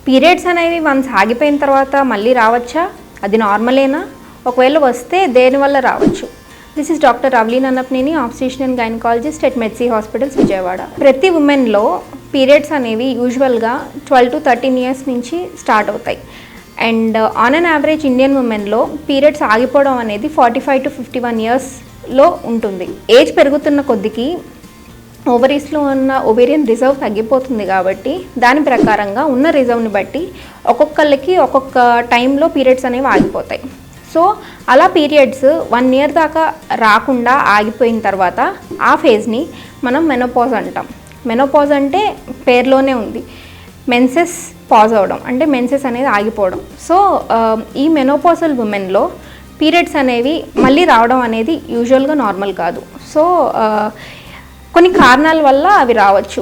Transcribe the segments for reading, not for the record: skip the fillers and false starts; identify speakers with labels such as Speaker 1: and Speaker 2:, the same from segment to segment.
Speaker 1: Periods అనేవి once ఆగిపోయిన తర్వాత మళ్ళీ రావచ్చా, అది నార్మలేనా, ఒకవేళ వస్తే దేనివల్ల రావచ్చు? This is doctor Ravleen Annapaneni, obstetrician and gynaecologist at Medsy hospitals Vijayawada. ప్రతి ఉమెన్లో పీరియడ్స్ అనేవి యూజువల్గా 12 to 13 ఇయర్స్ నుంచి స్టార్ట్ అవుతాయి. And on an average Indian ఉమెన్లో పీరియడ్స్ ఆగిపోవడం అనేది 45 to 51 ఇయర్స్లో ఉంటుంది. ఏజ్ పెరుగుతున్న కొద్దికి ఓవరీస్లో ఉన్న ఓవేరియన్ రిజర్వ్ తగ్గిపోతుంది కాబట్టి దాని ప్రకారంగా ఉన్న రిజర్వ్ని బట్టి ఒక్కొక్కళ్ళకి ఒక్కొక్క టైంలో పీరియడ్స్ అనేవి ఆగిపోతాయి. సో అలా పీరియడ్స్ 1 ఇయర్ దాకా రాకుండా ఆగిపోయిన తర్వాత ఆ ఫేజ్ని మనం మెనోపాజ్ అంటాం. మెనోపాజ్ అంటే పేరులోనే ఉంది, మెన్సెస్ పాజ్ అవడం, అంటే మెన్సెస్ అనేది ఆగిపోవడం. సో ఈ మెనోపాజల్ ఉమెన్లో పీరియడ్స్ అనేవి మళ్ళీ రావడం అనేది యూజువల్గా నార్మల్ కాదు. సో కొన్ని కారణాల వల్ల అవి రావచ్చు.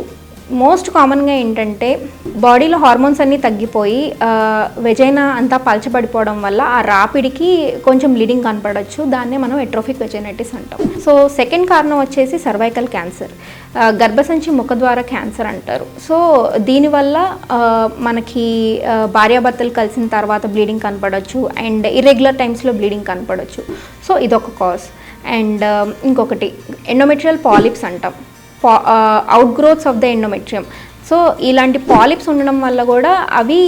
Speaker 1: మోస్ట్ కామన్గా ఏంటంటే బాడీలో హార్మోన్స్ అన్నీ తగ్గిపోయి వెజైనా అంతా పలచబడిపోవడం వల్ల ఆ రాపిడికి కొంచెం బ్లీడింగ్ కనపడవచ్చు. దాన్నే మనం ఎట్రోఫిక్ వెజైనైటిస్ అంటాం. సో సెకండ్ కారణం వచ్చేసి సర్వైకల్ క్యాన్సర్, గర్భసంచి ముఖద్వార క్యాన్సర్ అంటారు. సో దీనివల్ల మనకి భార్యాభర్తలు కలిసిన తర్వాత బ్లీడింగ్ కనపడవచ్చు అండ్ ఇర్రెగ్యులర్ టైమ్స్లో బ్లీడింగ్ కనపడవచ్చు. సో ఇదొక కాజ్. అండ్ ఇంకొకటి ఎండోమెట్రియల్ పాలిప్స్ అంటాం, out growths of the endometrium. So ఇలాంటి పాలిప్స్ ఉండడం వల్ల కూడా అవి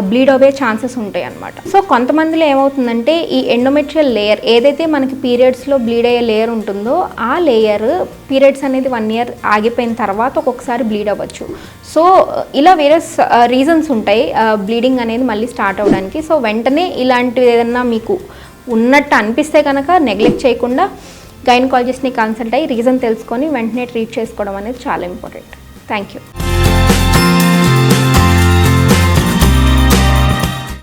Speaker 1: బ్లీడ్ అవ్వే ఛాన్సెస్ ఉంటాయి అన్నమాట. సో కొంతమందిలో ఏమవుతుందంటే ఈ ఎండోమెట్రియల్ లేయర్ ఏదైతే మనకి పీరియడ్స్లో బ్లీడ్ అయ్యే లేయర్ ఉంటుందో ఆ లేయర్ పీరియడ్స్ అనేది 1 ఇయర్ ఆగిపోయిన తర్వాత ఒక్కొక్కసారి బ్లీడ్ అవ్వచ్చు. సో ఇలా వేరే రీజన్స్ ఉంటాయి బ్లీడింగ్ అనేది మళ్ళీ స్టార్ట్ అవ్వడానికి. సో వెంటనే ఇలాంటివి ఏదన్నా మీకు ఉన్నట్టు అనిపిస్తే కనుక నెగ్లెక్ట్ చేయకుండా గైనకాలజిస్ట్ని కన్సల్ట్ అయ్యి రీజన్ తెలుసుకొని వెంటనే ట్రీట్ చేసుకోవడం అనేది చాలా ఇంపార్టెంట్. Thank you.